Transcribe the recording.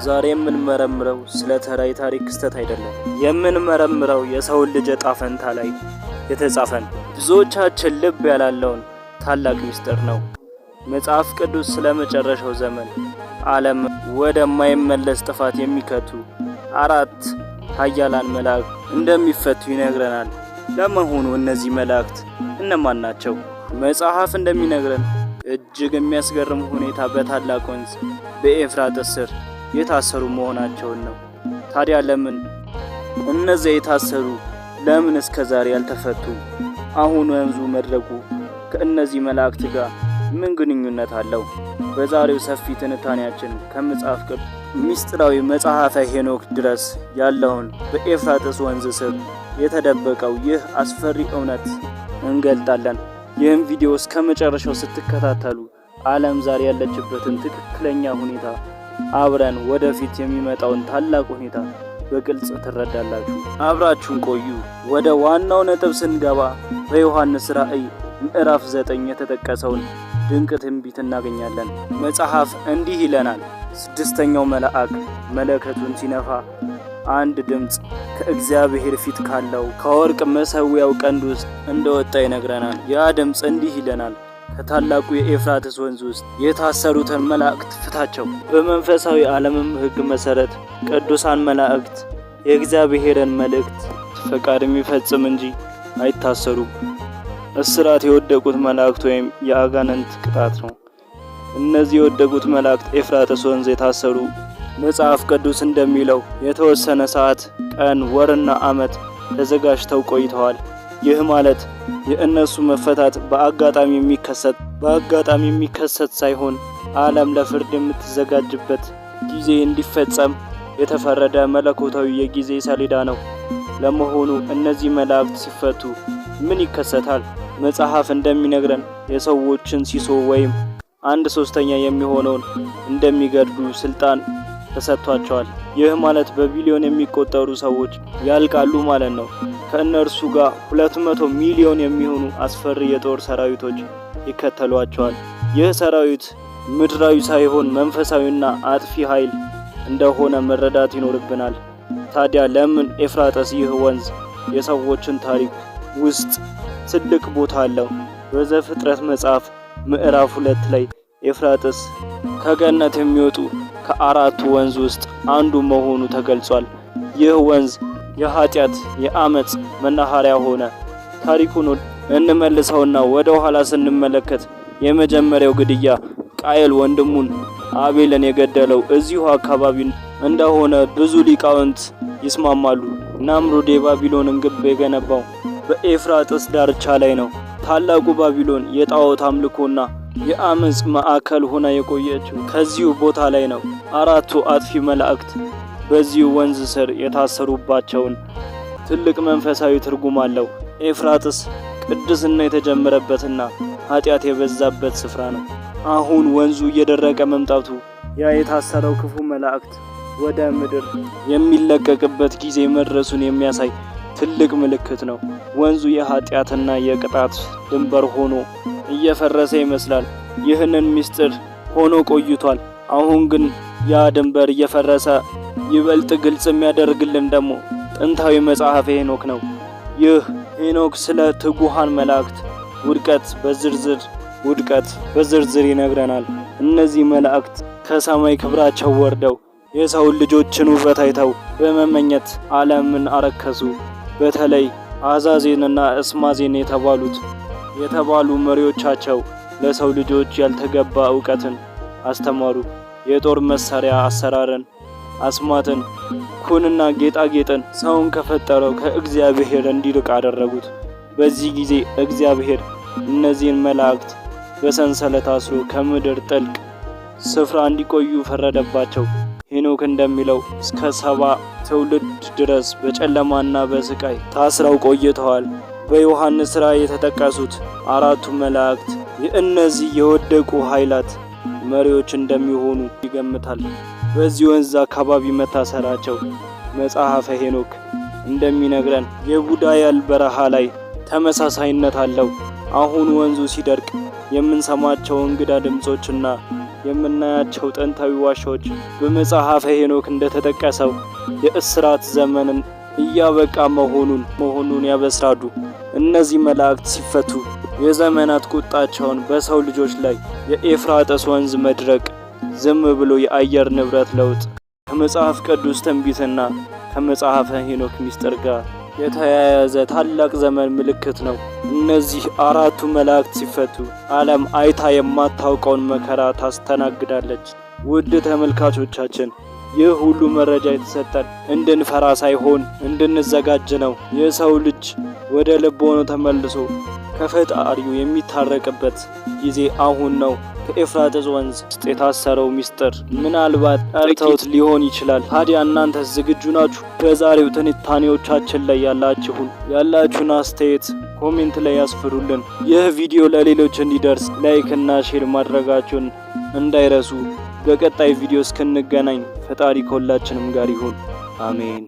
ዛሬ የምንመረምረው ስለ ተራ የታሪክ ክስተት አይደለም። የምንመረምረው የሰው ልጅ ዕጣ ፈንታ ላይ የተጻፈን ብዙዎቻችን ልብ ያላለውን ታላቅ ምስጢር ነው። መጽሐፍ ቅዱስ ስለ መጨረሻው ዘመን ዓለም ወደማይመለስ ጥፋት የሚከቱ አራት ኃያላን መላእክት እንደሚፈቱ ይነግረናል። ለመሆኑ እነዚህ መላእክት እነማን ናቸው? መጽሐፍ እንደሚነግረን እጅግ የሚያስገርም ሁኔታ በታላቅ ወንዝ በኤፍራጥስ ስር የታሰሩ መሆናቸውን ነው። ታዲያ ለምን እነዚያ የታሰሩ ለምን እስከዛሬ ያልተፈቱ? አሁን ወንዙ መድረቁ ከእነዚህ መላእክት ጋር ምን ግንኙነት አለው? በዛሬው ሰፊ ትንታኔያችን ከመጽሐፍ ቅዱስ ሚስጥራዊ መጽሐፈ ሄኖክ ድረስ ያለውን በኤፍራጥስ ወንዝ ስር የተደበቀው ይህ አስፈሪ እውነት እንገልጣለን። ይህም ቪዲዮ እስከ መጨረሻው ስትከታተሉ ዓለም ዛሬ ያለችበትን ትክክለኛ ሁኔታ አብረን ወደፊት የሚመጣውን ታላቅ ሁኔታ በግልጽ ትረዳላችሁ። አብራችሁን ቆዩ። ወደ ዋናው ነጥብ ስንገባ በዮሐንስ ራእይ ምዕራፍ 9 የተጠቀሰውን ድንቅ ትንቢት እናገኛለን። መጽሐፍ እንዲህ ይለናል። ስድስተኛው መልአክ መለከቱን ሲነፋ አንድ ድምፅ ከእግዚአብሔር ፊት ካለው ከወርቅ መሠዊያው ቀንድ ውስጥ እንደወጣ ይነግረናል። ያ ድምፅ እንዲህ ይለናል፣ ከታላቁ የኤፍራጥስ ወንዝ ውስጥ የታሰሩትን መላእክት ፍታቸው። በመንፈሳዊ ዓለምም ሕግ መሠረት ቅዱሳን መላእክት የእግዚአብሔርን መልእክት ፈቃድ የሚፈጽም እንጂ አይታሰሩም። እስራት የወደቁት መላእክት ወይም የአጋንንት ቅጣት ነው። እነዚህ የወደቁት መላእክት ኤፍራጥስ ወንዝ የታሰሩ መጽሐፍ ቅዱስ እንደሚለው የተወሰነ ሰዓት፣ ቀን፣ ወርና ዓመት ተዘጋጅተው ቆይተዋል። ይህ ማለት የእነሱ መፈታት በአጋጣሚ የሚከሰት ሳይሆን ዓለም ለፍርድ የምትዘጋጅበት ጊዜ እንዲፈጸም የተፈረደ መለኮታዊ የጊዜ ሰሌዳ ነው። ለመሆኑ እነዚህ መላእክት ሲፈቱ ምን ይከሰታል? መጽሐፍ እንደሚነግረን የሰዎችን ሲሶ ወይም 1/3 የሚሆነውን እንደሚገድሉ ስልጣን ተሰጥቷቸዋል። ይህ ማለት በቢሊዮን የሚቆጠሩ ሰዎች ያልቃሉ ማለት ነው። ከእነርሱ ጋር 200 ሚሊዮን የሚሆኑ አስፈሪ የጦር ሰራዊቶች ይከተሏቸዋል። ይህ ሰራዊት ምድራዊ ሳይሆን መንፈሳዊና አጥፊ ኃይል እንደሆነ መረዳት ይኖርብናል። ታዲያ ለምን ኤፍራጥስ? ይህ ወንዝ የሰዎችን ታሪክ ውስጥ ትልቅ ቦታ አለው። በዘፍጥረት መጽሐፍ ምዕራፍ 2 ላይ ኤፍራጥስ ከገነት የሚወጡ ከአራቱ ወንዝ ውስጥ አንዱ መሆኑ ተገልጿል። ይህ ወንዝ የኃጢአት የአመጽ መናኸሪያ ሆነ። ታሪኩን እንመልሰውና ወደ ኋላ ስንመለከት የመጀመሪያው ግድያ ቃየል ወንድሙን አቤልን የገደለው እዚሁ አካባቢ እንደሆነ ብዙ ሊቃውንት ይስማማሉ። ናምሩድ የባቢሎንን ግንብ የገነባው በኤፍራጥስ ዳርቻ ላይ ነው። ታላቁ ባቢሎን የጣዖት አምልኮና የአመጽ ማዕከል ሆና የቆየችው ከዚሁ ቦታ ላይ ነው። አራቱ አጥፊ መላእክት በዚሁ ወንዝ ስር የታሰሩባቸውን ትልቅ መንፈሳዊ ትርጉም አለው። ኤፍራጥስ ቅድስና የተጀመረበትና ኃጢአት የበዛበት ስፍራ ነው። አሁን ወንዙ እየደረቀ መምጣቱ ያ የታሰረው ክፉ መላእክት ወደ ምድር የሚለቀቅበት ጊዜ መድረሱን የሚያሳይ ትልቅ ምልክት ነው። ወንዙ የኃጢአትና የቅጣት ድንበር ሆኖ እየፈረሰ ይመስላል። ይህንን ምስጢር ሆኖ ቆይቷል። አሁን ግን ያ ድንበር እየፈረሰ ይበልጥ ግልጽ የሚያደርግልን ደግሞ ጥንታዊ መጽሐፈ ሄኖክ ነው። ይህ ሄኖክ ስለ ትጉሃን መላእክት ውድቀት በዝርዝር ይነግረናል። እነዚህ መላእክት ከሰማይ ክብራቸው ወርደው የሰው ልጆችን ውበት አይተው በመመኘት ዓለምን አረከሱ። በተለይ አዛዜንና እስማዜን የተባሉ መሪዎቻቸው ለሰው ልጆች ያልተገባ ዕውቀትን አስተማሩ። የጦር መሳሪያ አሰራርን፣ አስማትን፣ ኩንና ጌጣጌጥን ሰውን ከፈጠረው ከእግዚአብሔር እንዲርቅ አደረጉት። በዚህ ጊዜ እግዚአብሔር እነዚህን መላእክት በሰንሰለት አስሮ ከምድር ጥልቅ ስፍራ እንዲቆዩ ፈረደባቸው። ሄኖክ እንደሚለው እስከ 70 ትውልድ ድረስ በጨለማና በስቃይ ታስረው ቆይተዋል። በዮሐንስ ራእይ የተጠቀሱት አራቱ መላእክት የእነዚህ የወደቁ ኃይላት መሪዎች እንደሚሆኑ ይገምታል። በዚህ ወንዝ አካባቢ መታሰራቸው መጽሐፈ ሄኖክ እንደሚነግረን የቡዳያል በረሃ ላይ ተመሳሳይነት አለው። አሁን ወንዙ ሲደርቅ የምንሰማቸው እንግዳ ድምጾችና የምናያቸው ጥንታዊ ዋሻዎች በመጽሐፈ ሄኖክ እንደተጠቀሰው የእስራት ዘመንን እያበቃ መሆኑን ያበስራሉ። እነዚህ መላእክት ሲፈቱ የዘመናት ቁጣቸውን በሰው ልጆች ላይ የኤፍራጥስ ወንዝ መድረቅ፣ ዝም ብሎ የአየር ንብረት ለውጥ ከመጽሐፍ ቅዱስ ትንቢትና ከመጽሐፈ ሄኖክ ምስጢር ጋር የተያያዘ ታላቅ ዘመን ምልክት ነው። እነዚህ አራቱ መላእክት ሲፈቱ ዓለም አይታ የማታውቀውን መከራ ታስተናግዳለች። ውድ ተመልካቾቻችን ይህ ሁሉ መረጃ የተሰጠን እንድንፈራ ሳይሆን እንድንዘጋጅ ነው። የሰው ልጅ ወደ ልቦና ተመልሶ ከፈጣሪው የሚታረቅበት ጊዜ አሁን ነው። ከኤፍራጥስ ወንዝ ውስጥ የታሰረው ምስጢር ምናልባት ጠርተውት ሊሆን ይችላል። ታዲያ እናንተ ዝግጁ ናችሁ? በዛሬው ትንታኔዎቻችን ላይ ያላችሁን አስተያየት ኮሜንት ላይ ያስፍሩልን። ይህ ቪዲዮ ለሌሎች እንዲደርስ ላይክ እና ሼር ማድረጋችሁን እንዳይረሱ። በቀጣይ ቪዲዮ እስክንገናኝ ፈጣሪ ከሁላችንም ጋር ይሁን። አሜን።